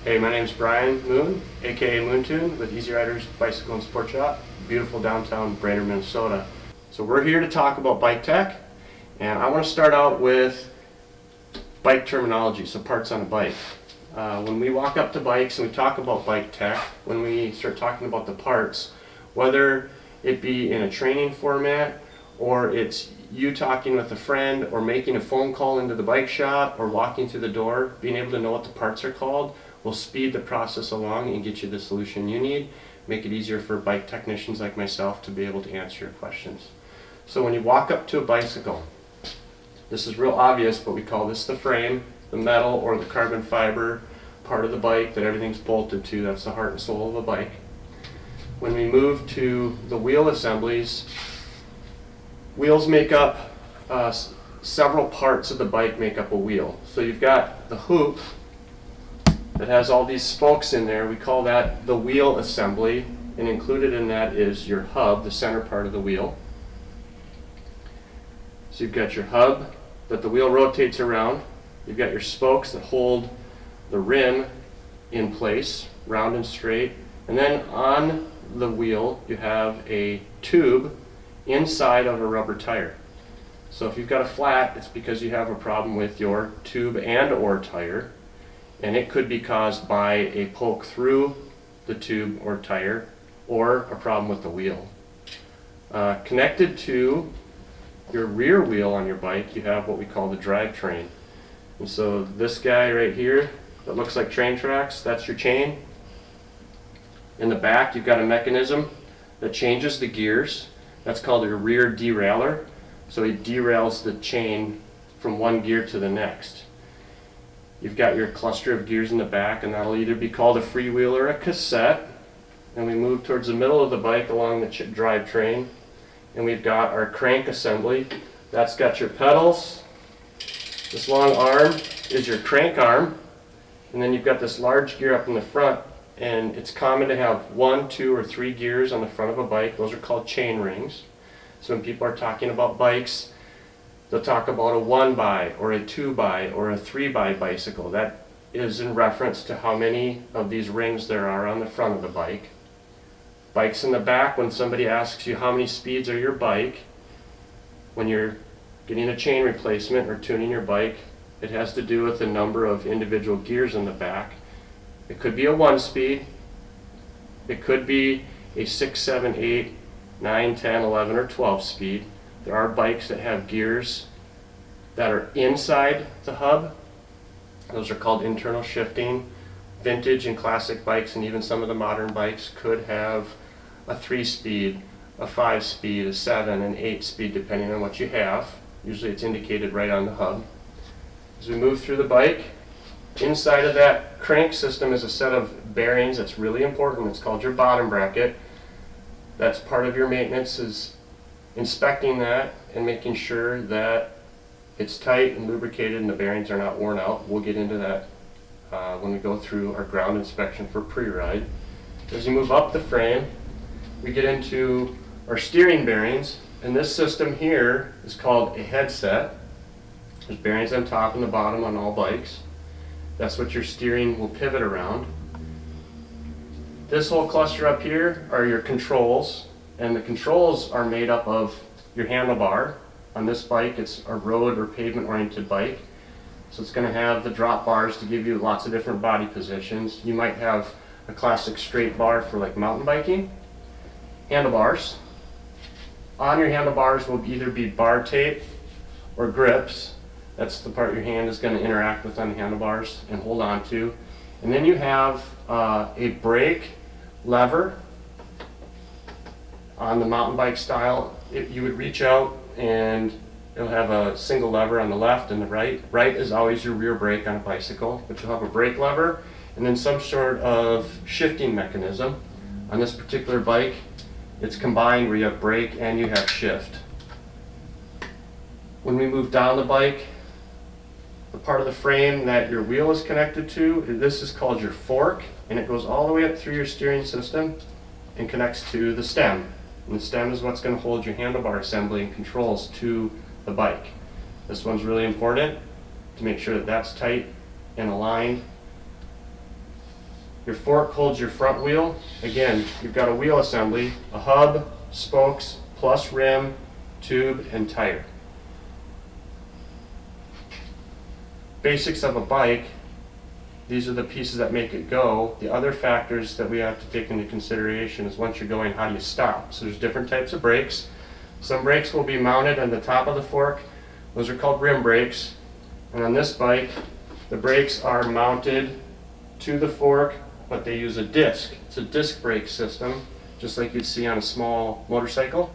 Hey, my name's Brian Moon, aka Moontune, with Easy Riders Bicycle and Sport Shop, beautiful downtown Brainerd, Minnesota. So we're here to talk about bike tech, and I want to start out with bike terminology, so parts on a bike. When we walk up to bikes and we talk about bike tech, when we start talking about the parts, whether it be in a training format or it's you talking with a friend or making a phone call into the bike shop or walking through the door, being able to know what the parts are called will speed the process along and get you the solution you need, make it easier for bike technicians like myself to be able to answer your questions. So when you walk up to a bicycle, this is real obvious, but we call this the frame, the metal or the carbon fiber part of the bike that everything's bolted to. That's the heart and soul of a bike. When we move to the wheel assemblies, wheels make up several parts of the bike make up a wheel. So you've got the hoop that has all these spokes in there. We call that the wheel assembly, and included in that is your hub, the center part of the wheel. So you've got your hub that the wheel rotates around. You've got your spokes that hold the rim in place, round and straight. And then on the wheel you have a tube inside of a rubber tire. So if you've got a flat, it's because you have a problem with your tube and or tire, and it could be caused by a poke through the tube or tire or a problem with the wheel. Connected to your rear wheel on your bike, you have what we call the drivetrain. And so this guy right here that looks like train tracks, that's your chain. In the back you've got a mechanism that changes the gears. That's called your rear derailleur. So it derails the chain from one gear to the next. You've got your cluster of gears in the back, and that'll either be called a freewheel or a cassette. And we move towards the middle of the bike along the drivetrain, and we've got our crank assembly. That's got your pedals. This long arm is your crank arm, and then you've got this large gear up in the front. And it's common to have 1, 2, or 3 gears on the front of a bike. Those are called chain rings. So when people are talking about bikes, they'll talk about a 1x or a 2x or a 3x bicycle. That is in reference to how many of these rings there are on the front of the bike. Bikes in the back, when somebody asks you how many speeds are your bike, when you're getting a chain replacement or tuning your bike, it has to do with the number of individual gears in the back. It could be a 1-speed, it could be a 6, 7, 8, 9, 10, 11, or 12 speed. There are bikes that have gears that are inside the hub. Those are called internal shifting. Vintage and classic bikes and even some of the modern bikes could have a 3-speed, a 5-speed, a 7, and 8-speed depending on what you have. Usually it's indicated right on the hub. As we move through the bike, inside of that crank system is a set of bearings that's really important. It's called your bottom bracket. That's part of your maintenance, is inspecting that and making sure that it's tight and lubricated and the bearings are not worn out. We'll get into that when we go through our ground inspection for pre-ride. As you move up the frame, we get into our steering bearings, and this system here is called a headset. There's bearings on top and the bottom on all bikes. That's what your steering will pivot around. This whole cluster up here are your controls, and the controls are made up of your handlebar. On this bike, it's a road or pavement oriented bike, so it's going to have the drop bars to give you lots of different body positions. You might have a classic straight bar for like mountain biking. Handlebars. On your handlebars will either be bar tape or grips. That's the part your hand is going to interact with on the handlebars and hold on to. And then you have a brake lever. On the mountain bike style, you would reach out and it'll have a single lever on the left and the right. Right is always your rear brake on a bicycle, but you'll have a brake lever and then some sort of shifting mechanism. On this particular bike, it's combined where you have brake and you have shift. When we move down the bike, the part of the frame that your wheel is connected to, this is called your fork, and it goes all the way up through your steering system and connects to the stem. And the stem is what's going to hold your handlebar assembly and controls to the bike. This one's really important to make sure that that's tight and aligned. Your fork holds your front wheel. Again, you've got a wheel assembly, a hub, spokes, plus rim, tube, and tire. Basics of a bike, these are the pieces that make it go. The other factors that we have to take into consideration is once you're going, how do you stop? So there's different types of brakes. Some brakes will be mounted on the top of the fork. Those are called rim brakes. And on this bike, the brakes are mounted to the fork, but they use a disc. It's a disc brake system, just like you'd see on a small motorcycle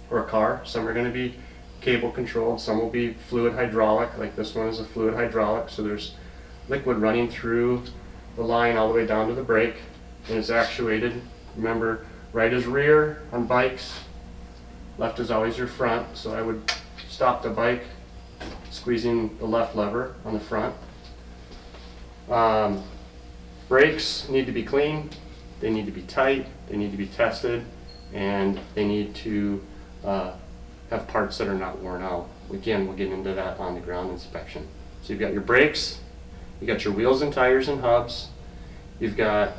or a car. Some are going to be cable controlled, some will be fluid hydraulic, like this one is a fluid hydraulic, so there's liquid running through the line all the way down to the brake, and it's actuated. Remember, right is rear on bikes, left is always your front, so I would stop the bike squeezing the left lever on the front. Brakes need to be clean, they need to be tight, they need to be tested, and they need to have parts that are not worn out. Again, we'll get into that on the ground inspection. So you've got your brakes, you've got your wheels and tires and hubs, you've got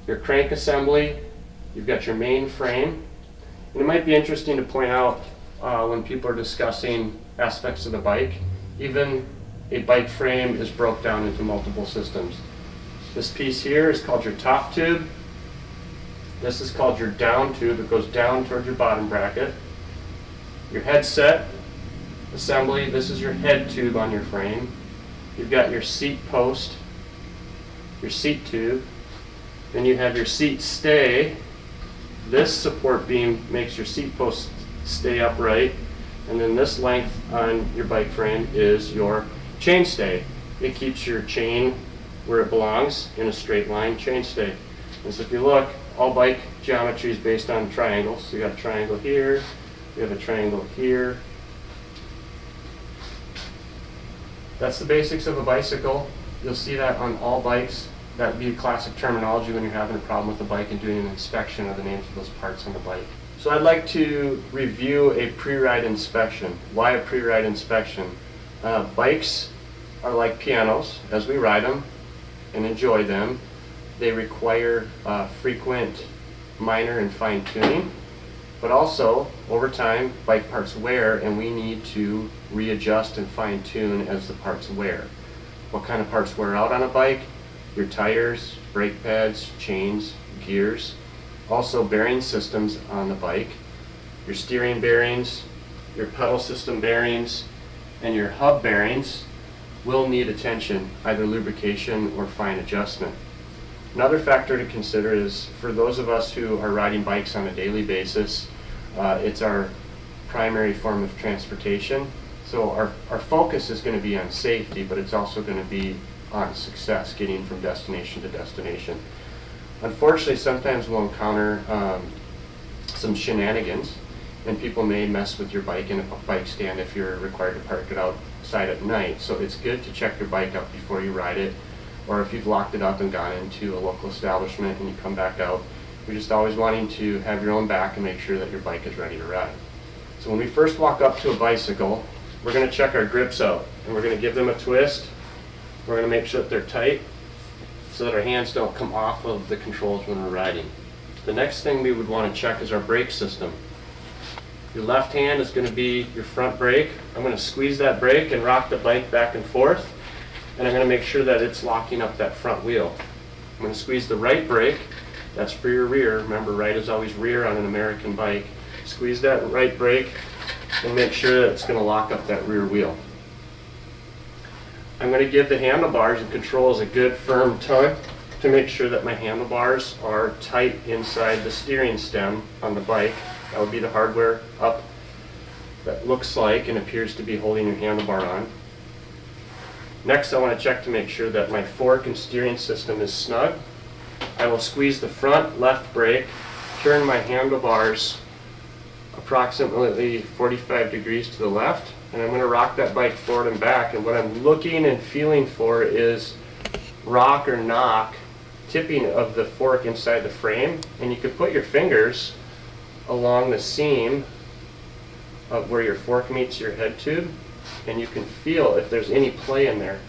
your crank assembly, you've got your main frame. And it might be interesting to point out when people are discussing aspects of the bike, even a bike frame is broke down into multiple systems. This piece here is called your top tube. This is called your down tube. It goes down towards your bottom bracket. Your headset assembly, this is your head tube on your frame. You've got your seat post, your seat tube. Then you have your seat stay. This support beam makes your seat post stay upright. And then this length on your bike frame is your chain stay. It keeps your chain where it belongs in a straight line chain stay. And so if you look, all bike geometry is based on triangles. So you got a triangle here, you have a triangle here. That's the basics of a bicycle. You'll see that on all bikes. That would be classic terminology when you're having a problem with the bike and doing an inspection of the names of those parts on the bike. So I'd like to review a pre-ride inspection. Why a pre-ride inspection? Bikes are like pianos. As we ride them and enjoy them, they require frequent minor and fine tuning. But also, over time, bike parts wear, and we need to readjust and fine tune as the parts wear. What kind of parts wear out on a bike? Your tires, brake pads, chains, gears. Also bearing systems on the bike. Your steering bearings, your pedal system bearings, and your hub bearings will need attention, either lubrication or fine adjustment. Another factor to consider is for those of us who are riding bikes on a daily basis, it's our primary form of transportation. So our focus is going to be on safety, but it's also going to be on success, getting from destination to destination. Unfortunately, sometimes we'll encounter some shenanigans, and people may mess with your bike in a bike stand if you're required to park it outside at night. So it's good to check your bike up before you ride it, or if you've locked it up and gone into a local establishment and you come back out, you're just always wanting to have your own back and make sure that your bike is ready to ride. So when we first walk up to a bicycle, we're going to check our grips out, and we're going to give them a twist. We're going to make sure that they're tight so that our hands don't come off of the controls when we're riding. The next thing we would want to check is our brake system. Your left hand is going to be your front brake. I'm going to squeeze that brake and rock the bike back and forth, and I'm going to make sure that it's locking up that front wheel. I'm going to squeeze the right brake. That's for your rear. Remember, right is always rear on an American bike. Squeeze that right brake and make sure that it's going to lock up that rear wheel. I'm going to give the handlebars and controls a good firm tug to make sure that my handlebars are tight inside the steering stem on the bike. That would be the hardware up that looks like and appears to be holding your handlebar on. Next, I want to check to make sure that my fork and steering system is snug. I will squeeze the front left brake, turn my handlebars approximately 45 degrees to the left, and I'm going to rock that bike forward and back. And what I'm looking and feeling for is rock or knock, tipping of the fork inside the frame. And you can put your fingers along the seam of where your fork meets your head tube, and you can feel if there's any play in there.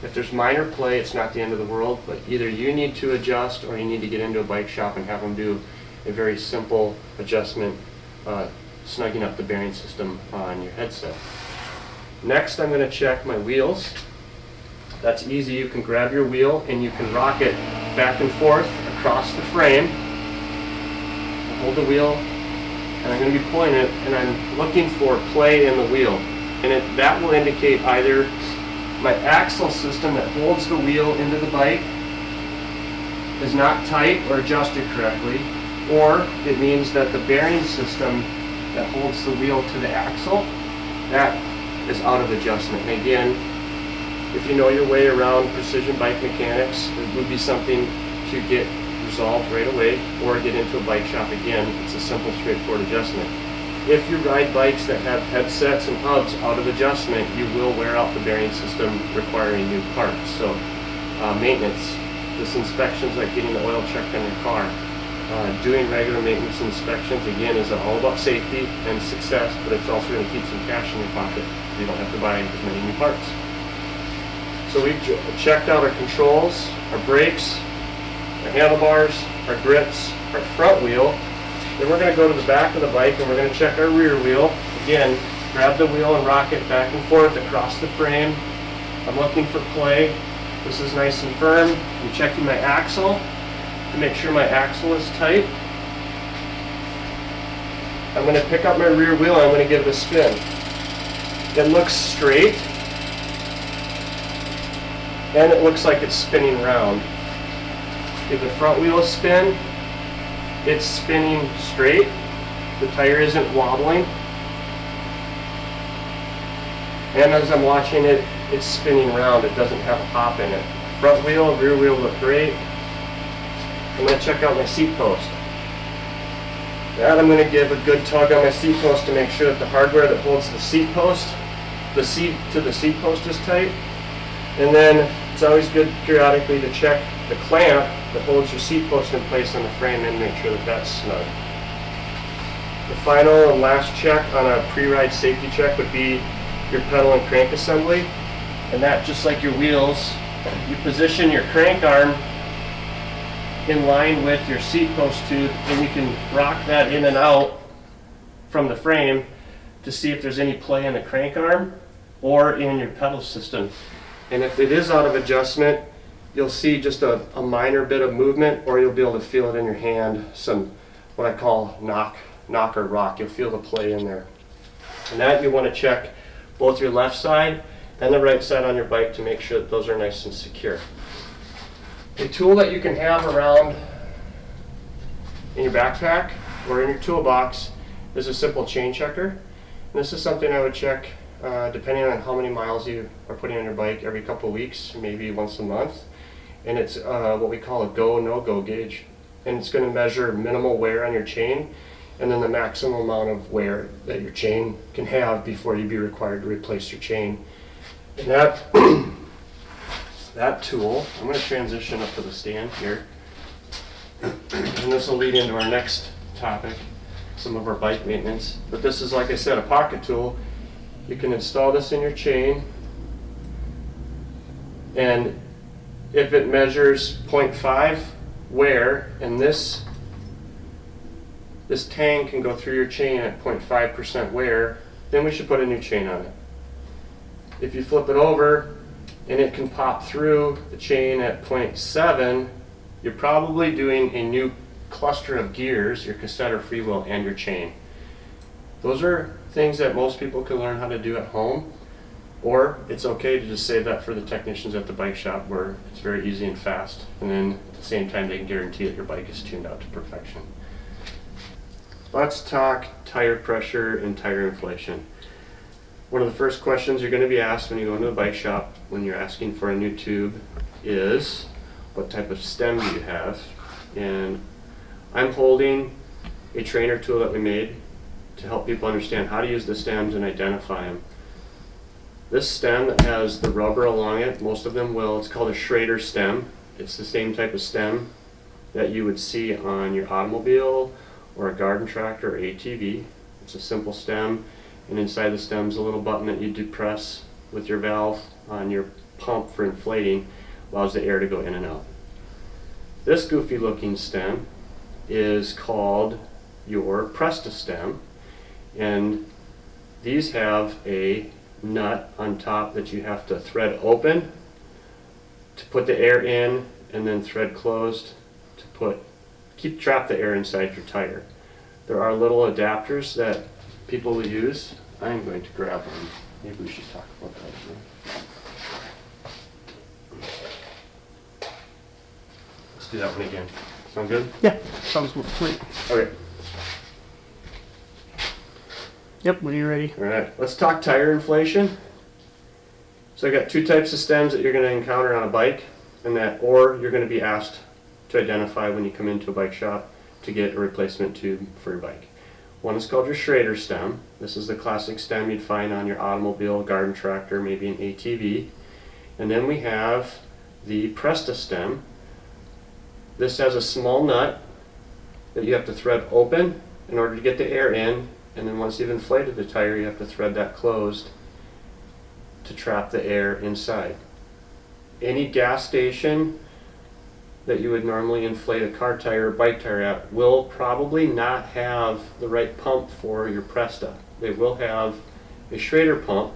If there's minor play, it's not the end of the world, but either you need to adjust or you need to get into a bike shop and have them do a very simple adjustment, snugging up the bearing system on your headset. Next, I'm going to check my wheels. That's easy. You can grab your wheel and you can rock it back and forth across the frame. I'll hold the wheel and I'm going to be pulling it, and I'm looking for play in the wheel. And that will indicate either my axle system that holds the wheel into the bike is not tight or adjusted correctly, or it means that the bearing system that holds the wheel to the axle, that is out of adjustment. And again, if you know your way around precision bike mechanics, it would be something to get resolved right away, or get into a bike shop again. It's a simple, straightforward adjustment. If you ride bikes that have headsets and hubs out of adjustment, you will wear out the bearing system, requiring new parts. So maintenance, this inspections like getting the oil checked on your car. Doing regular maintenance inspections, again, is all about safety and success, but it's also going to keep some cash in your pocket. You don't have to buy as many new parts. So we've checked out our controls, our brakes, our handlebars, our grips, our front wheel. Then we're going to go to the back of the bike and we're going to check our rear wheel. Again, grab the wheel and rock it back and forth across the frame. I'm looking for play. This is nice and firm. I'm checking my axle to make sure my axle is tight. I'm going to pick up my rear wheel and I'm going to give it a spin. It looks straight and it looks like it's spinning around. Give the front wheel a spin. It's spinning straight. The tire isn't wobbling. And as I'm watching it, it's spinning around. It doesn't have a pop in it. Front wheel, rear wheel look great. I'm going to check out my seat post. That I'm going to give a good tug on my seat post to make sure that the hardware that holds the seat post, the seat to the seat post is tight. And then it's always good periodically to check the clamp that holds your seat post in place on the frame and make sure that that's snug. The final and last check on a pre-ride safety check would be your pedal and crank assembly. And that, just like your wheels, you position your crank arm in line with your seat post tube, and you can rock that in and out from the frame to see if there's any play in the crank arm or in your pedal system. And if it is out of adjustment, you'll see just a minor bit of movement, or you'll be able to feel it in your hand, some what I call knock or rock. You'll feel the play in there. And that you want to check both your left side and the right side on your bike to make sure that those are nice and secure. A tool that you can have around in your backpack or in your toolbox is a simple chain checker. And this is something I would check depending on how many miles you are putting on your bike, every couple of weeks, maybe once a month. And it's what we call a go, no-go gauge. And it's going to measure minimal wear on your chain and then the maximum amount of wear that your chain can have before you'd be required to replace your chain. And that tool, I'm going to transition up to the stand here. And this will lead into our next topic, some of our bike maintenance. But this is, like I said, a pocket tool. You can install this in your chain, and if it measures 0.5 wear, and this tang can go through your chain at 0.5% wear, then we should put a new chain on it. If you flip it over and it can pop through the chain at 0.7, you're probably doing a new cluster of gears, your cassette or freewheel, and your chain. Those are things that most people can learn how to do at home, or it's okay to just save that for the technicians at the bike shop where it's very easy and fast, and then at the same time they can guarantee that your bike is tuned out to perfection. Let's talk tire pressure and tire inflation. One of the first questions you're going to be asked when you go into a bike shop when you're asking for a new tube is, what type of stem do you have? And I'm holding a trainer tool that we made to help people understand how to use the stems and identify them. This stem that has the rubber along it, most of them will, it's called a Schrader stem. It's the same type of stem that you would see on your automobile or a garden tractor or ATV. It's a simple stem, and inside the stem is a little button that you depress with your valve on your pump for inflating, allows the air to go in and out. This goofy looking stem is called your Presta stem, and these have a nut on top that you have to thread open to put the air in, and then thread closed to trap the air inside your tire. There are little adapters that people will use. I'm going to grab one. Maybe we should talk about that again. Let's do that one again. Sound good? Yeah, sounds great. Okay. Yep, when you're ready. All right. Let's talk tire inflation. So I got two types of stems that you're going to encounter on a bike, or you're going to be asked to identify when you come into a bike shop to get a replacement tube for your bike. One is called your Schrader stem. This is the classic stem you'd find on your automobile, garden tractor, maybe an ATV. And then we have the Presta stem. This has a small nut that you have to thread open in order to get the air in, and then once you've inflated the tire, you have to thread that closed to trap the air inside. Any gas station that you would normally inflate a car tire or bike tire at will probably not have the right pump for your Presta. They will have a Schrader pump,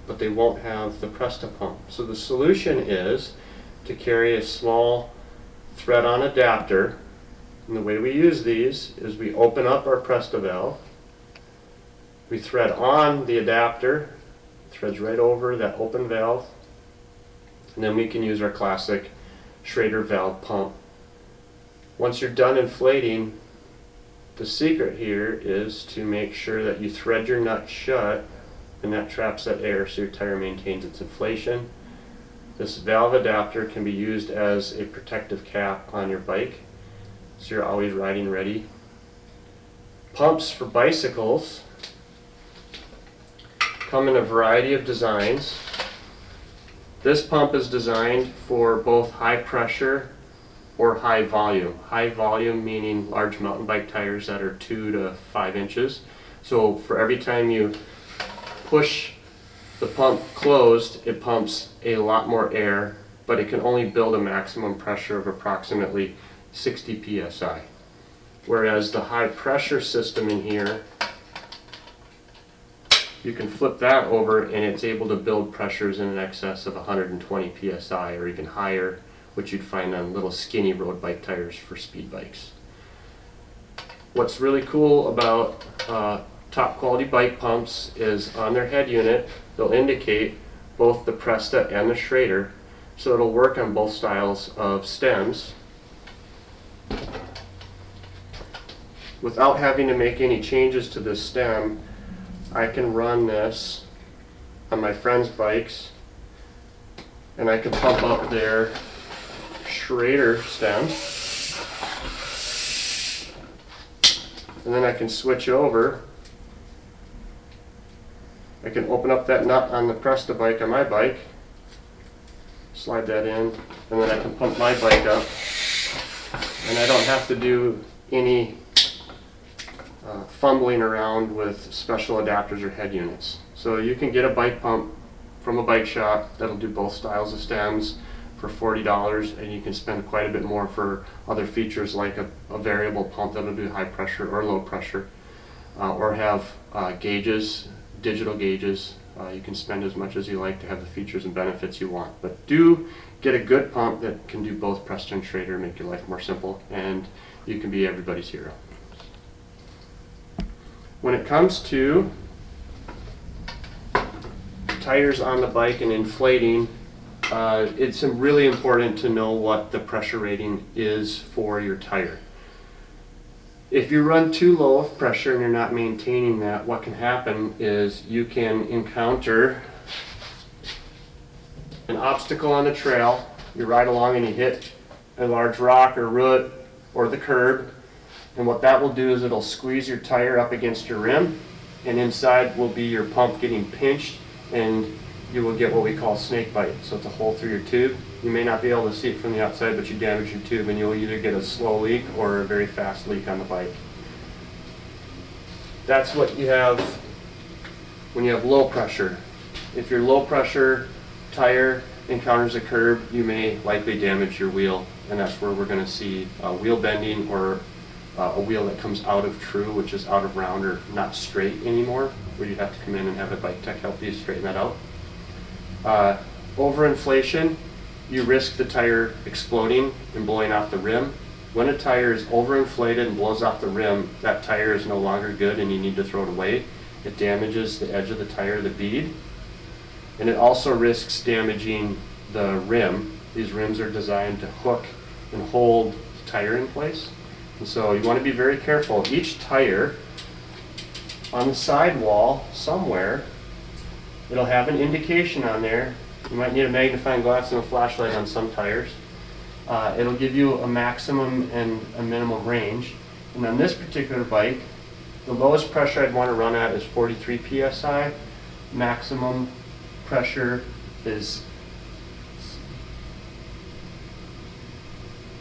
but they won't have the Presta pump. So the solution is to carry a small thread-on adapter, and the way we use these is we open up our Presta valve, we thread on the adapter, threads right over that open valve, and then we can use our classic Schrader valve pump. Once you're done inflating, the secret here is to make sure that you thread your nut shut, and that traps that air so your tire maintains its inflation. This valve adapter can be used as a protective cap on your bike, so you're always riding ready. Pumps for bicycles come in a variety of designs. This pump is designed for both high pressure or high volume. High volume meaning large mountain bike tires that are 2 to 5 inches. So for every time you push the pump closed, it pumps a lot more air, but it can only build a maximum pressure of approximately 60 psi. Whereas the high pressure system in here, you can flip that over and it's able to build pressures in excess of 120 psi or even higher, which you'd find on little skinny road bike tires for speed bikes. What's really cool about top quality bike pumps is on their head unit, they'll indicate both the Presta and the Schrader, so it'll work on both styles of stems without having to make any changes to this stem. I can run this on my friends' bikes and I can pump up their Schrader stems, and then I can switch over. I can open up that nut on the Presta bike on my bike, slide that in, and then I can pump my bike up, and I don't have to do any fumbling around with special adapters or head units. So you can get a bike pump from a bike shop that'll do both styles of stems for $40, and you can spend quite a bit more for other features like a variable pump that'll do high pressure or low pressure, or have gauges, digital gauges. You can spend as much as you like to have the features and benefits you want, but do get a good pump that can do both Presta and Schrader, make your life more simple, and you can be everybody's hero. When it comes to tires on the bike and inflating, it's really important to know what the pressure rating is for your tire. If you run too low of pressure and you're not maintaining that, what can happen is you can encounter an obstacle on the trail. You ride along and you hit a large rock or root or the curb, and what that will do is it'll squeeze your tire up against your rim, and inside will be your pump getting pinched, and you will get what we call snake bite. So it's a hole through your tube. You may not be able to see it from the outside, but you damage your tube and you'll either get a slow leak or a very fast leak on the bike. That's what you have when you have low pressure. If your low pressure tire encounters a curb, you may likely damage your wheel, and that's where we're going to see wheel bending or a wheel that comes out of true, which is out of round or not straight anymore, where you have to come in and have a bike tech help you straighten that out. Overinflation, you risk the tire exploding and blowing off the rim. When a tire is overinflated and blows off the rim, that tire is no longer good and you need to throw it away. It damages the edge of the tire, the bead, and it also risks damaging the rim. These rims are designed to hook and hold the tire in place. And so you want to be very careful. Each tire on the sidewall somewhere, it'll have an indication on there. You might need a magnifying glass and a flashlight on some tires. It'll give you a maximum and a minimum range. And on this particular bike, the lowest pressure I'd want to run at is 43 psi. Maximum pressure is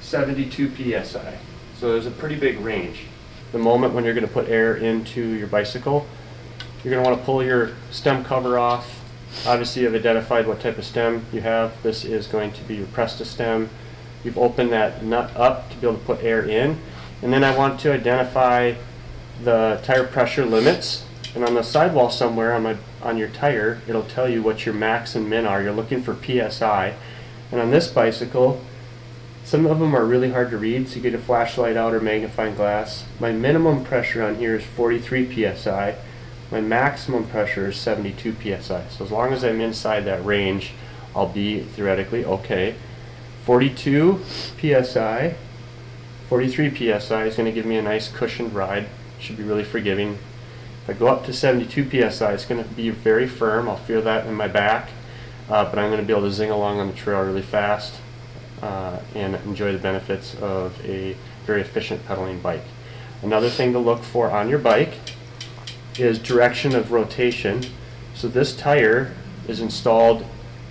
72 psi. So there's a pretty big range. The moment when you're going to put air into your bicycle, you're going to want to pull your stem cover off. Obviously you've identified what type of stem you have. This is going to be your Presta stem. You've opened that nut up to be able to put air in. And then I want to identify the tire pressure limits. And on the sidewall somewhere on your tire, it'll tell you what your max and min are. You're looking for PSI. And on this bicycle, some of them are really hard to read, so you get a flashlight out or magnifying glass. My minimum pressure on here is 43 psi. My maximum pressure is 72 psi. So as long as I'm inside that range, I'll be theoretically okay. 42 psi, 43 psi is going to give me a nice cushioned ride. Should be really forgiving. If I go up to 72 psi, it's going to be very firm. I'll feel that in my back, but I'm going to be able to zing along on the trail really fast and enjoy the benefits of a very efficient pedaling bike. Another thing to look for on your bike is direction of rotation. So this tire is installed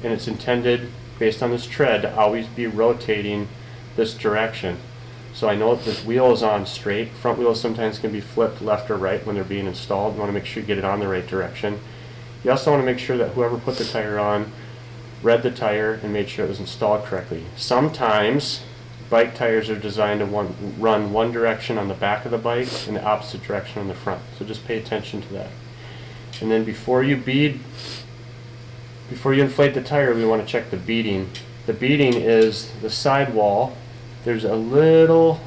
and it's intended, based on this tread, to always be rotating this direction. So I know that this wheel is on straight. Front wheels sometimes can be flipped left or right when they're being installed. You want to make sure you get it on the right direction. You also want to make sure that whoever put the tire on read the tire and made sure it was installed correctly. Sometimes bike tires are designed to run one direction on the back of the bike and the opposite direction on the front. So just pay attention to that. And then before you inflate the tire, we want to check the beading. The beading is the sidewall. There's a little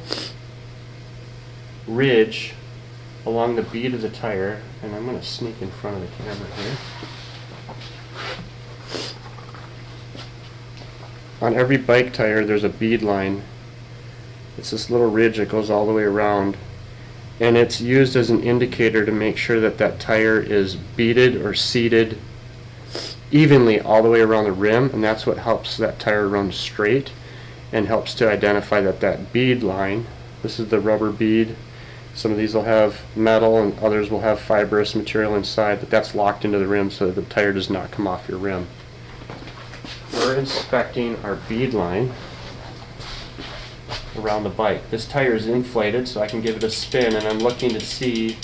ridge along the bead of the tire, and I'm going to sneak in front of the camera here. On every bike tire there's a bead line. It's this little ridge that goes all the way around, and it's used as an indicator to make sure that that tire is beaded or seated evenly all the way around the rim, and that's what helps that tire run straight and helps to identify that that bead line, this is the rubber bead. Some of these will have metal and others will have fibrous material inside, but that's locked into the rim so that the tire does not come off your rim. We're inspecting our bead line around the bike. This tire is inflated, so I can give it a spin, and I'm looking to see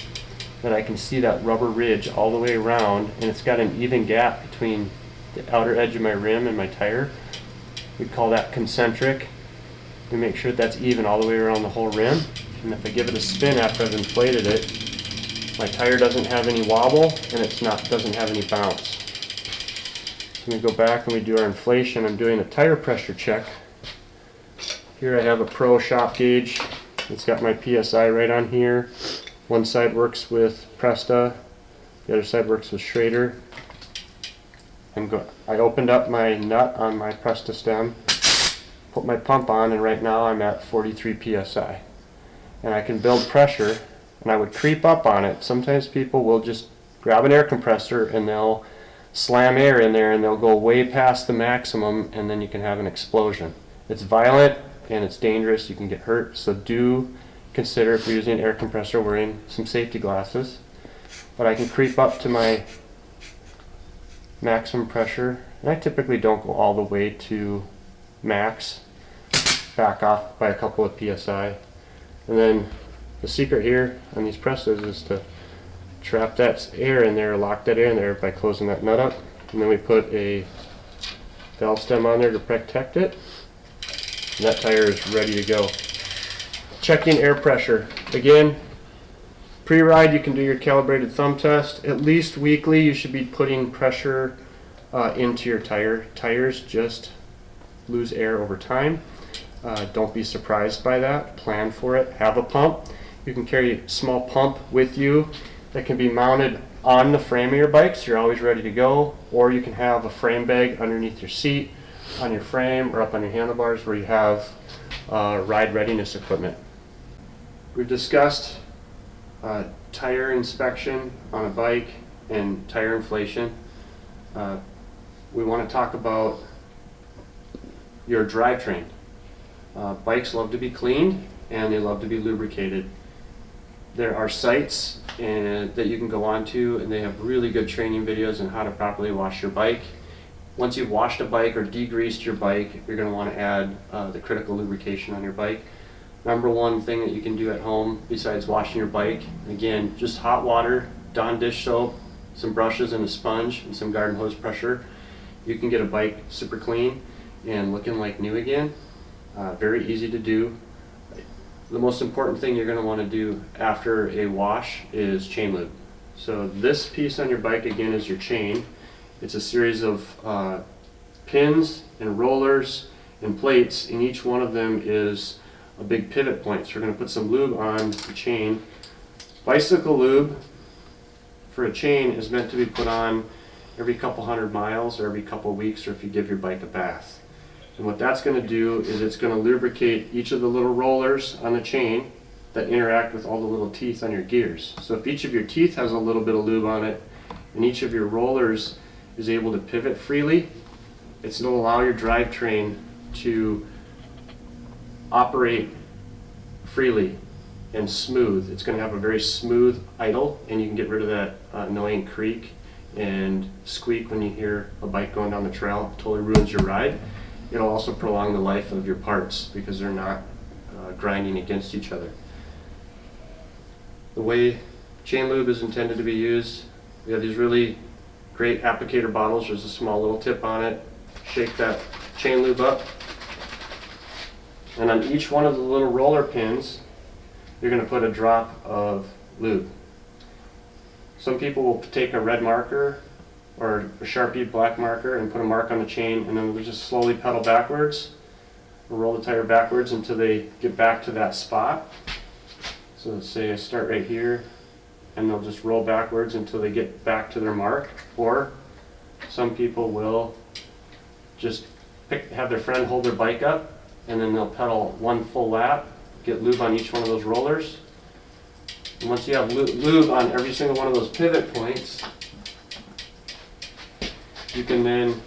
that I can see that rubber ridge all the way around, and it's got an even gap between the outer edge of my rim and my tire. We call that concentric. We make sure that's even all the way around the whole rim, and if I give it a spin after I've inflated it, my tire doesn't have any wobble and doesn't have any bounce. So we go back and we do our inflation. I'm doing a tire pressure check. Here I have a Pro shop gauge. It's got my PSI right on here. One side works with Presta, the other side works with Schrader. I opened up my nut on my Presta stem, put my pump on, and right now I'm at 43 psi. And I can build pressure, and I would creep up on it. Sometimes people will just grab an air compressor and they'll slam air in there and they'll go way past the maximum, and then you can have an explosion. It's violent and it's dangerous. You can get hurt, so do consider, if you're using an air compressor, wearing some safety glasses. But I can creep up to my maximum pressure, and I typically don't go all the way to max, back off by a couple of psi. And then the secret here on these presses is to trap that air in there, lock that air in there by closing that nut up, and then we put a valve stem on there to protect it. And that tire is ready to go. Checking air pressure. Again, pre-ride you can do your calibrated thumb test. At least weekly you should be putting pressure into your tire. Tires just lose air over time. Don't be surprised by that. Plan for it. Have a pump. You can carry a small pump with you that can be mounted on the frame of your bike, so you're always ready to go. Or you can have a frame bag underneath your seat, on your frame, or up on your handlebars where you have ride readiness equipment. We've discussed tire inspection on a bike and tire inflation. We want to talk about your drivetrain. Bikes love to be cleaned and they love to be lubricated. There are sites that you can go on to, and they have really good training videos on how to properly wash your bike. Once you've washed a bike or degreased your bike, you're going to want to add the critical lubrication on your bike. Number one thing that you can do at home besides washing your bike, again, just hot water, Dawn dish soap, some brushes and a sponge, and some garden hose pressure. You can get a bike super clean and looking like new again. Very easy to do. The most important thing you're going to want to do after a wash is chain lube. So this piece on your bike again is your chain. It's a series of pins and rollers and plates, and each one of them is a big pivot point. So we're going to put some lube on the chain. Bicycle lube for a chain is meant to be put on every couple hundred miles or every couple weeks, or if you give your bike a bath. And what that's going to do is it's going to lubricate each of the little rollers on the chain that interact with all the little teeth on your gears. So if each of your teeth has a little bit of lube on it and each of your rollers is able to pivot freely, it's going to allow your drivetrain to operate freely and smooth. It's going to have a very smooth idle, and you can get rid of that annoying creak and squeak when you hear a bike going down the trail. It totally ruins your ride. It'll also prolong the life of your parts because they're not grinding against each other. The way chain lube is intended to be used, we have these really great applicator bottles. There's a small little tip on it. Shake that chain lube up, and on each one of the little roller pins you're going to put a drop of lube. Some people will take a red marker or a Sharpie black marker and put a mark on the chain, and then they'll just slowly pedal backwards or roll the tire backwards until they get back to that spot. So let's say I start right here, and they'll just roll backwards until they get back to their mark. Or some people will just have their friend hold their bike up, and then they'll pedal one full lap, get lube on each one of those rollers. And once you have lube on every single one of those pivot points, you can then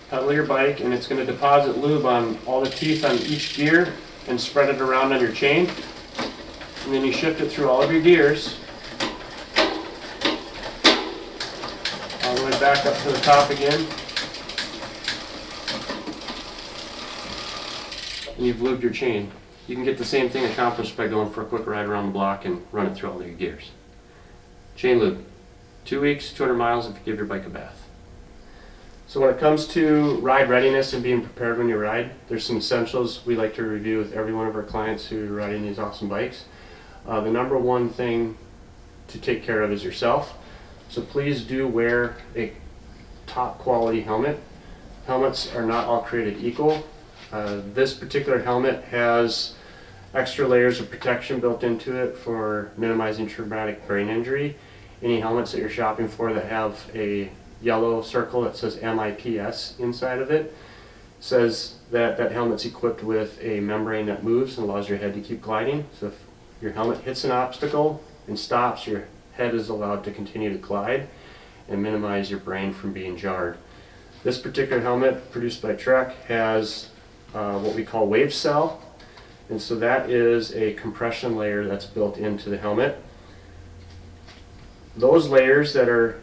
pedal your bike, and it's going to deposit lube on all the teeth on each gear and spread it around on your chain. And then you shift it through all of your gears, all the way back up to the top again. And you've lubed your chain. You can get the same thing accomplished by going for a quick ride around the block and run it through all of your gears. Chain lube. 2 weeks, 200 miles if you give your bike a bath. So when it comes to ride readiness and being prepared when you ride, there's some essentials we like to review with every one of our clients who are riding these awesome bikes. The number one thing to take care of is yourself. So please do wear a top quality helmet. Helmets are not all created equal. This particular helmet has extra layers of protection built into it for minimizing traumatic brain injury. Any helmets that you're shopping for that have a yellow circle that says MIPS inside of it says that that helmet's equipped with a membrane that moves and allows your head to keep gliding. So if your helmet hits an obstacle and stops, your head is allowed to continue to glide and minimize your brain from being jarred. This particular helmet, produced by Trek, has what we call wave cell, and so that is a compression layer that's built into the helmet. Those layers that are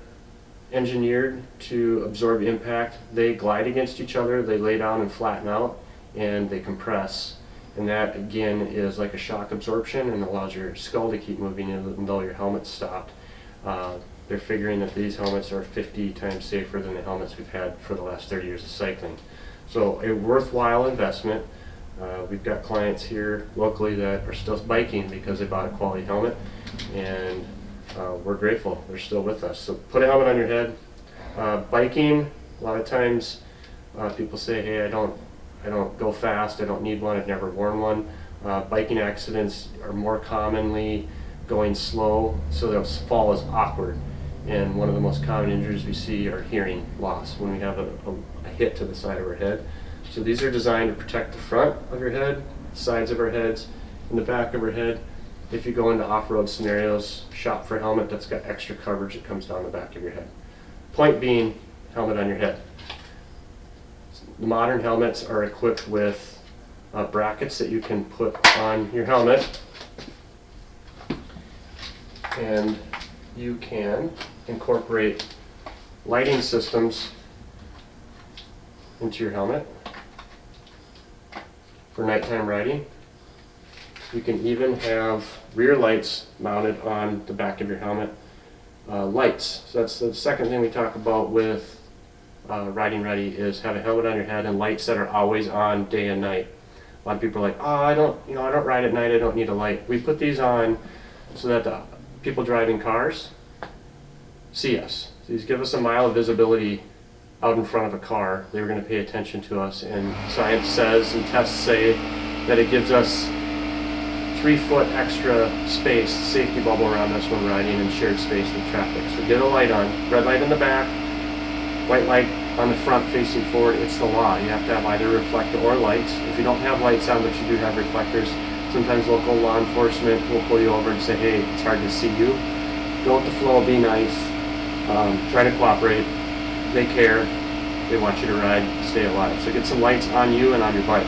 engineered to absorb impact, they glide against each other, they lay down and flatten out, and they compress. And that again is like a shock absorption and allows your skull to keep moving even though your helmet's stopped. they're figuring that these helmets are 50 times safer than the helmets we've had for the last 30 years of cycling. So a worthwhile investment. We've got clients here locally that are still biking because they bought a quality helmet, and we're grateful they're still with us. So put a helmet on your head. Biking, a lot of times people say, hey, I don't go fast, I don't need one, I've never worn one. Biking accidents are more commonly going slow, so the fall is awkward. And one of the most common injuries we see are hearing loss when we have a hit to the side of our head. So these are designed to protect the front of your head, sides of our heads, and the back of our head. If you go into off-road scenarios, shop for a helmet that's got extra coverage that comes down the back of your head. Point being, helmet on your head. The modern helmets are equipped with brackets that you can put on your helmet, and you can incorporate lighting systems into your helmet for nighttime riding. You can even have rear lights mounted on the back of your helmet. Lights, so that's the second thing we talk about with riding ready, is have a helmet on your head and lights that are always on day and night. A lot of people are like, oh, I don't ride at night, I don't need a light. We put these on so that the people driving cars see us. So these give us a mile of visibility out in front of a car. They were going to pay attention to us, and science says and tests say that it gives us 3 foot extra space, safety bubble around us when riding in shared space with traffic. So get a light on, red light in the back, white light on the front facing forward. It's the law. You have to have either reflector or lights. If you don't have lights on but you do have reflectors, sometimes local law enforcement will pull you over and say, hey, it's hard to see you. Go with the flow, be nice, try to cooperate. They care, they want you to ride, stay alive. So get some lights on you and on your bike.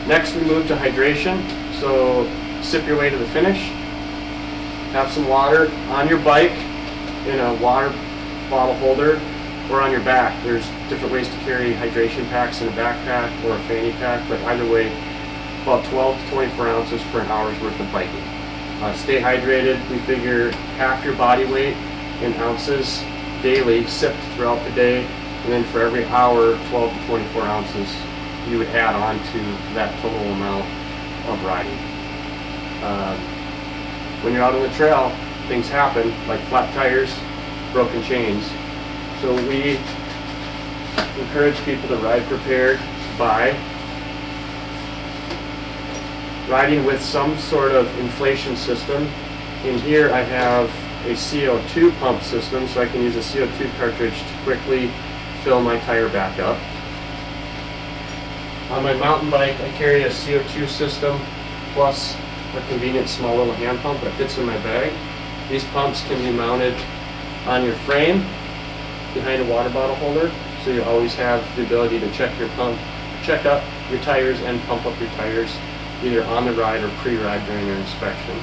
Next we move to hydration. So sip your way to the finish. Have some water on your bike in a water bottle holder or on your back. There's different ways to carry hydration packs in a backpack or a fanny pack, but either way, about 12 to 24 ounces for an hour's worth of biking. Stay hydrated. We figure half your body weight in ounces daily sipped throughout the day, and then for every hour, 12 to 24 ounces you would add on to that total amount of riding. When you're out on the trail, things happen, like flat tires, broken chains. So we encourage people to ride prepared by riding with some sort of inflation system. In here I have a CO2 pump system, so I can use a CO2 cartridge to quickly fill my tire back up. On my mountain bike, I carry a CO2 system plus a convenient small little hand pump that fits in my bag. These pumps can be mounted on your frame behind a water bottle holder, so you always have the ability to check up your tires and pump up your tires either on the ride or pre-ride during your inspection.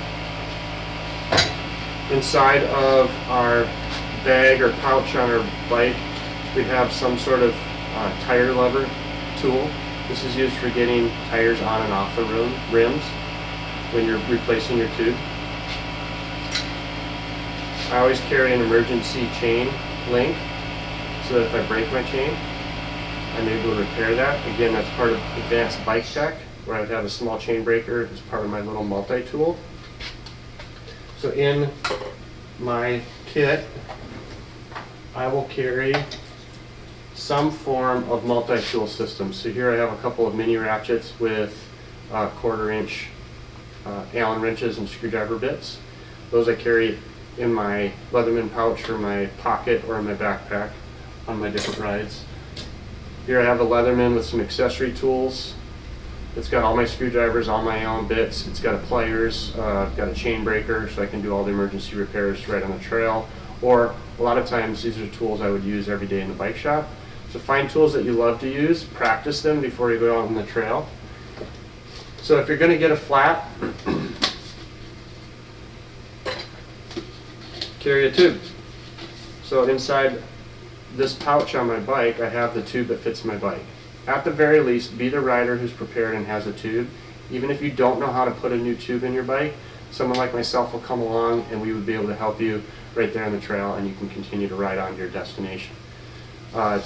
Inside of our bag or pouch on our bike, we have some sort of tire lever tool. This is used for getting tires on and off the rims when you're replacing your tube. I always carry an emergency chain link so that if I break my chain, I'm able to repair that. Again, that's part of advanced bike tech, where I'd have a small chain breaker as part of my little multi-tool. So in my kit, I will carry some form of multi-tool system. So here I have a couple of mini ratchets with 1/4 inch Allen wrenches and screwdriver bits. Those I carry in my Leatherman pouch or my pocket or in my backpack on my different rides. Here I have a Leatherman with some accessory tools. It's got all my screwdrivers, all my Allen bits. It's got a pliers, got a chain breaker so I can do all the emergency repairs right on the trail. Or a lot of times these are tools I would use every day in the bike shop. So find tools that you love to use, practice them before you go out on the trail. So if you're going to get a flat, carry a tube. So inside this pouch on my bike, I have the tube that fits my bike. At the very least, be the rider who's prepared and has a tube. Even if you don't know how to put a new tube in your bike, someone like myself will come along and we would be able to help you right there on the trail, and you can continue to ride on to your destination. On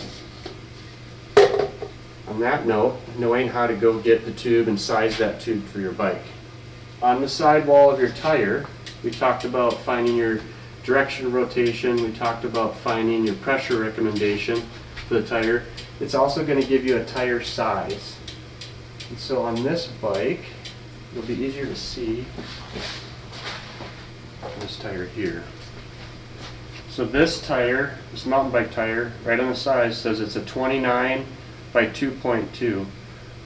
that note, knowing how to go get the tube and size that tube for your bike. On the sidewall of your tire, we talked about finding your direction of rotation, we talked about finding your pressure recommendation for the tire. It's also going to give you a tire size. And so on this bike, it'll be easier to see this tire here. So this tire, this mountain bike tire, right on the side says it's a 29 by 2.2.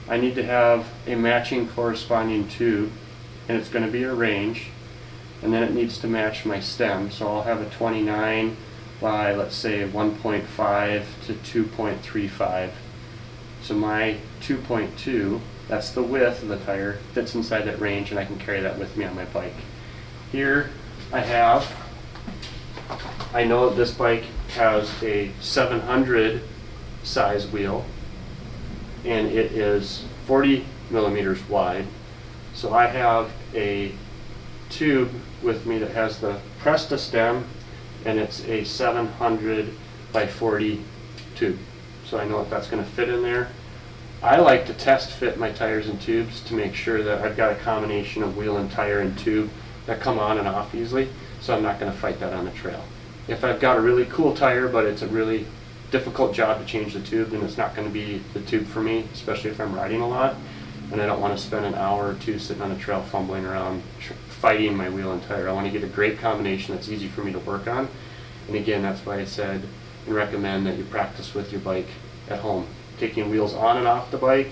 I need to have a matching corresponding tube, and it's going to be a range, and then it needs to match my stem. So I'll have a 29 by, let's say, 1.5 to 2.35. So my 2.2, that's the width of the tire, fits inside that range, and I can carry that with me on my bike. Here I know that this bike has a 700 size wheel, and it is 40 millimeters wide. So I have a tube with me that has the Presta stem, and it's a 700 by 40 tube. So I know that that's going to fit in there. I like to test fit my tires and tubes to make sure that I've got a combination of wheel and tire and tube that come on and off easily, so I'm not going to fight that on the trail. If I've got a really cool tire but it's a really difficult job to change the tube, then it's not going to be the tube for me, especially if I'm riding a lot and I don't want to spend an hour or two sitting on a trail fumbling around fighting my wheel and tire. I want to get a great combination that's easy for me to work on. And again, that's why I said and recommend that you practice with your bike at home. Taking wheels on and off the bike,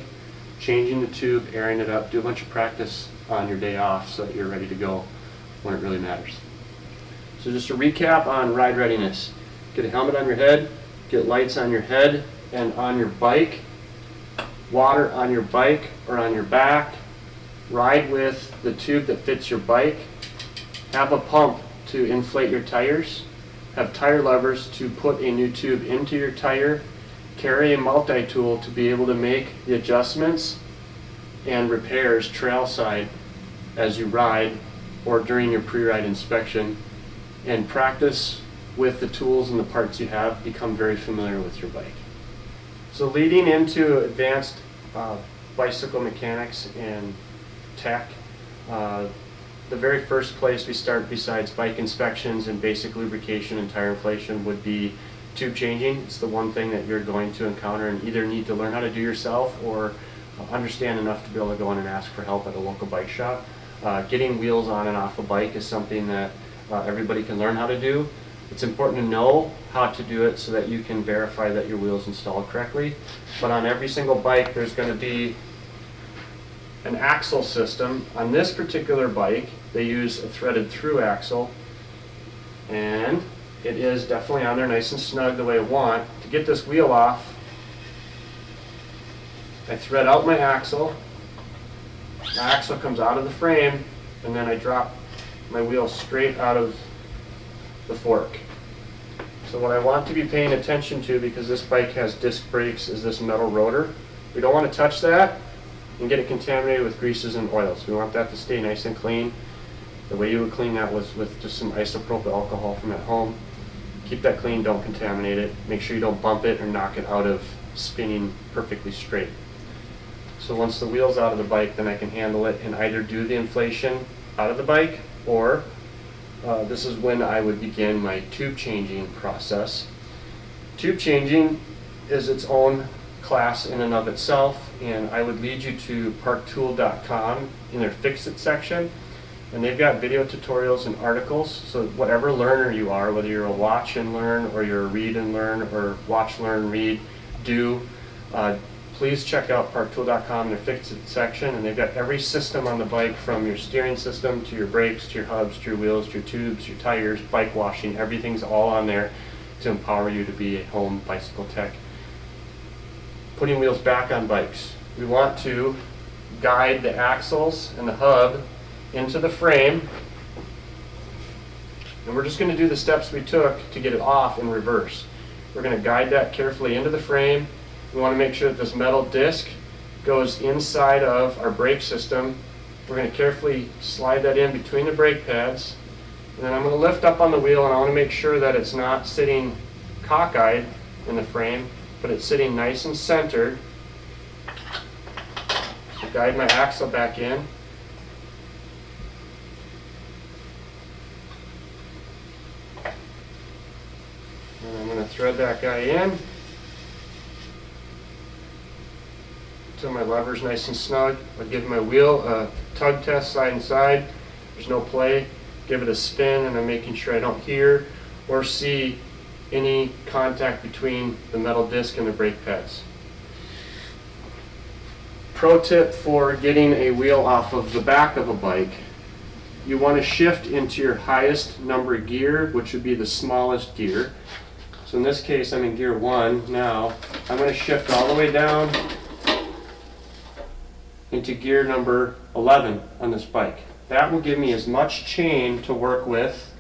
changing the tube, airing it up, do a bunch of practice on your day off so that you're ready to go when it really matters. So just a recap on ride readiness. Get a helmet on your head, get lights on your head and on your bike, water on your bike or on your back, ride with the tube that fits your bike, have a pump to inflate your tires, have tire levers to put a new tube into your tire, carry a multi-tool to be able to make the adjustments and repairs trail side as you ride or during your pre-ride inspection, and practice with the tools and the parts you have. Become very familiar with your bike. So leading into advanced bicycle mechanics and tech, the very first place we start besides bike inspections and basic lubrication and tire inflation would be tube changing. It's the one thing that you're going to encounter and either need to learn how to do yourself or understand enough to be able to go in and ask for help at a local bike shop. Getting wheels on and off a bike is something that everybody can learn how to do. It's important to know how to do it so that you can verify that your wheel's installed correctly. But on every single bike there's going to be an axle system. On this particular bike they use a threaded through axle, and it is definitely on there nice and snug the way I want. To get this wheel off, I thread out my axle. The axle comes out of the frame, and then I drop my wheel straight out of the fork. So what I want to be paying attention to, because this bike has disc brakes, is this metal rotor. We don't want to touch that and get it contaminated with greases and oils. We want that to stay nice and clean. The way you would clean that was with just some isopropyl alcohol from at home. Keep that clean, don't contaminate it. Make sure you don't bump it or knock it out of spinning perfectly straight. So once the wheel's out of the bike, then I can handle it and either do the inflation out of the bike, or this is when I would begin my tube changing process. Tube changing is its own class in and of itself, and I would lead you to parktool.com in their Fix It section, and they've got video tutorials and articles. So whatever learner you are, whether you're a watch and learn or you're a read and learn or watch, learn, read, do, please check out parktool.com in their Fix It section, and they've got every system on the bike, from your steering system to your brakes to your hubs to your wheels to your tubes, your tires, bike washing. Everything's all on there to empower you to be a home bicycle tech. Putting wheels back on bikes. We want to guide the axles and the hub into the frame, and we're just going to do the steps we took to get it off in reverse. We're going to guide that carefully into the frame. We want to make sure that this metal disc goes inside of our brake system We're going to carefully slide that in between the brake pads. And then I'm going to lift up on the wheel, and I want to make sure that it's not sitting cockeyed in the frame, but it's sitting nice and centered. Guide my axle back in. And I'm going to thread that guy in until my lever's nice and snug. I'll give my wheel a tug test side and side. There's no play. Give it a spin, and I'm making sure I don't hear or see any contact between the metal disc and the brake pads. Pro tip for getting a wheel off of the back of a bike: you want to shift into your highest number gear, which would be the smallest gear. So in this case, I'm in gear 1 now. I'm going to shift all the way down into gear number 11 on this bike. That will give me as much chain to work with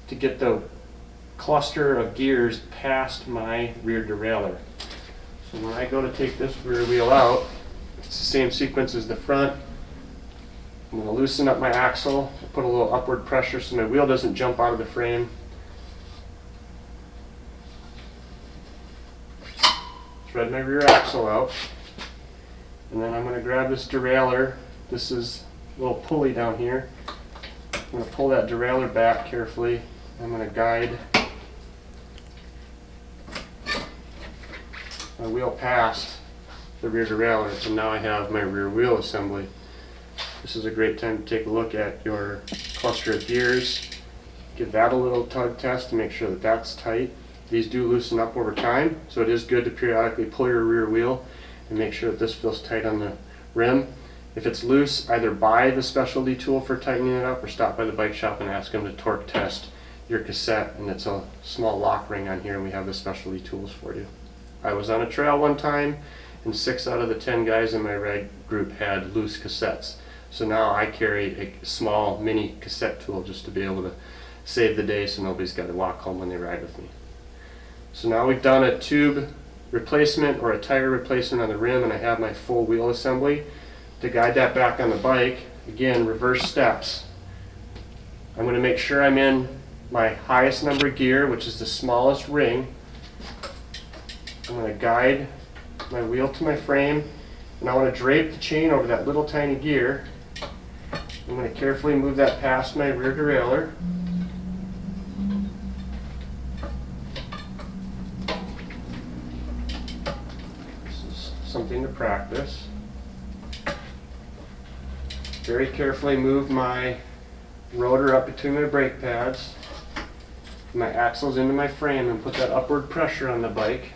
to get the cluster of gears past my rear derailleur. So when I go to take this rear wheel out, it's the same sequence as the front. I'm going to loosen up my axle, put a little upward pressure so my wheel doesn't jump out of the frame. Thread my rear axle out, and then I'm going to grab this derailleur. This is a little pulley down here. I'm going to pull that derailleur back carefully. I'm going to guide my wheel past the rear derailleur, so now I have my rear wheel assembly. This is a great time to take a look at your cluster of gears. Give that a little tug test to make sure that that's tight. These do loosen up over time, so it is good to periodically pull your rear wheel and make sure that this feels tight on the rim. If it's loose, either buy the specialty tool for tightening it up or stop by the bike shop and ask them to torque test your cassette. And it's a small lock ring on here, and we have the specialty tools for you. I was on a trail one time, and 6 out of the 10 guys in my ride group had loose cassettes. So now I carry a small mini cassette tool just to be able to save the day so nobody's got to walk home when they ride with me. So now we've done a tube replacement or a tire replacement on the rim, and I have my full wheel assembly. To guide that back on the bike, again, reverse steps. I'm going to make sure I'm in my highest number gear, which is the smallest ring. I'm going to guide my wheel to my frame, and I want to drape the chain over that little tiny gear. I'm going to carefully move that past my rear derailleur. This is something to practice. Very carefully move my rotor up between my brake pads, my axles into my frame, and put that upward pressure on the bike.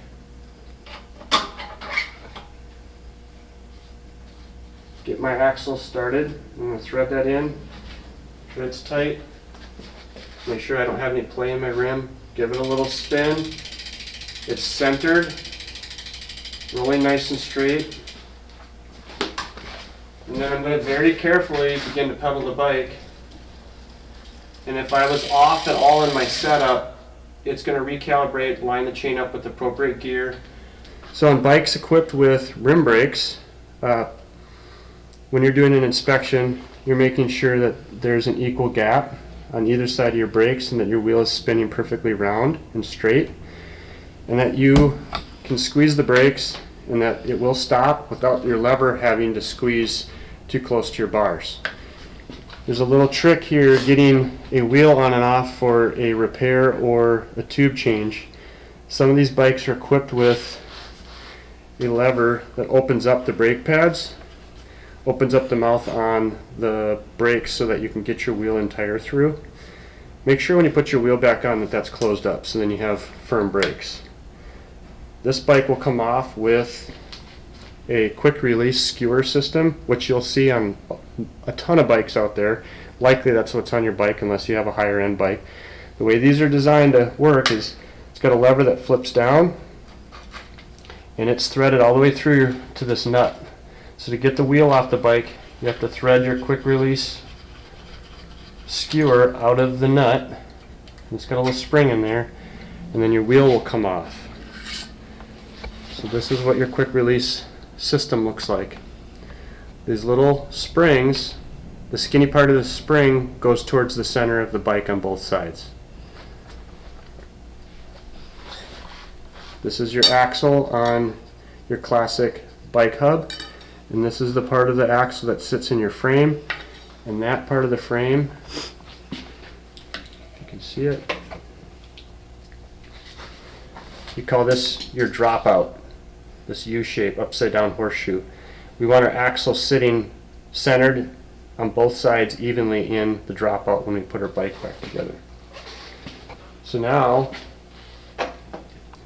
Get my axle started. I'm going to thread that in. Threads tight. Make sure I don't have any play in my rim. Give it a little spin. It's centered. Rolling nice and straight. And then I'm going to very carefully begin to pedal the bike. And if I was off at all in my setup, it's going to recalibrate, line the chain up with the appropriate gear. So on bikes equipped with rim brakes, when you're doing an inspection, you're making sure that there's an equal gap on either side of your brakes and that your wheel is spinning perfectly round and straight, and that you can squeeze the brakes and that it will stop without your lever having to squeeze too close to your bars. There's a little trick here getting a wheel on and off for a repair or a tube change. Some of these bikes are equipped with a lever that opens up the brake pads, opens up the mouth on the brakes so that you can get your wheel and tire through. Make sure when you put your wheel back on that that's closed up, so then you have firm brakes. This bike will come off with a quick release skewer system, which you'll see on a ton of bikes out there. Likely that's what's on your bike unless you have a higher end bike. The way these are designed to work is it's got a lever that flips down and it's threaded all the way through to this nut. So to get the wheel off the bike, you have to thread your quick release skewer out of the nut. It's got a little spring in there, and then your wheel will come off. So this is what your quick release system looks like. These little springs The skinny part of the spring goes towards the center of the bike on both sides. This is your axle on your classic bike hub, and this is the part of the axle that sits in your frame, and that part of the frame, you can see it, we call this your dropout, this U-shape upside down horseshoe. We want our axle sitting centered on both sides evenly in the dropout when we put our bike back together. So now,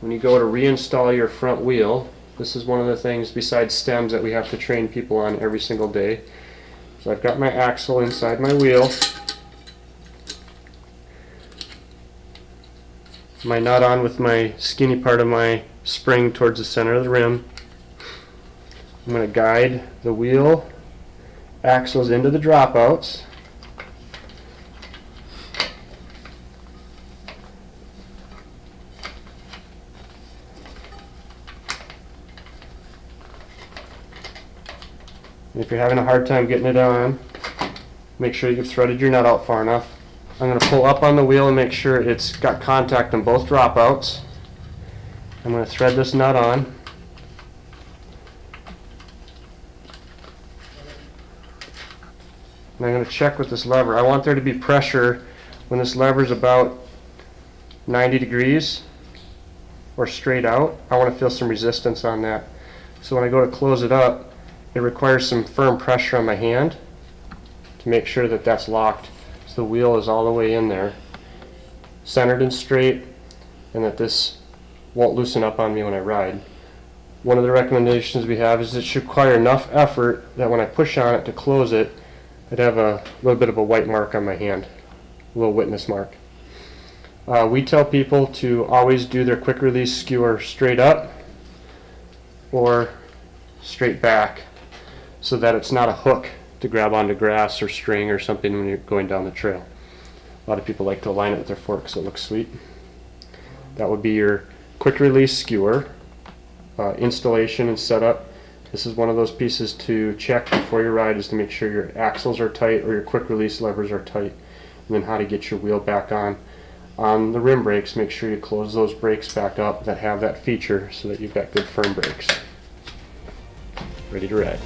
when you go to reinstall your front wheel, this is one of the things besides stems that we have to train people on every single day. So I've got my axle inside my wheel, my nut on with my skinny part of my spring towards the center of the rim. I'm going to guide the wheel axles into the dropouts. If you're having a hard time getting it on, make sure you've threaded your nut out far enough. I'm going to pull up on the wheel and make sure it's got contact on both dropouts. I'm going to thread this nut on. And I'm going to check with this lever. I want there to be pressure when this lever is about 90 degrees or straight out. I want to feel some resistance on that. So when I go to close it up, it requires some firm pressure on my hand to make sure that that's locked. So the wheel is all the way in there, centered and straight, and that this won't loosen up on me when I ride. One of the recommendations we have is it should require enough effort that when I push on it to close it, I'd have a little bit of a white mark on my hand, a little witness mark. We tell people to always do their quick release skewer straight up or straight back, so that it's not a hook to grab onto grass or string or something when you're going down the trail. A lot of people like to align it with their fork so it looks sweet. That would be your quick release skewer. Installation and setup. This is one of those pieces to check before your ride, is to make sure your axles are tight or your quick release levers are tight. And then how to get your wheel back on. On the rim brakes, make sure you close those brakes back up that have that feature so that you've got good firm brakes. Ready to ride.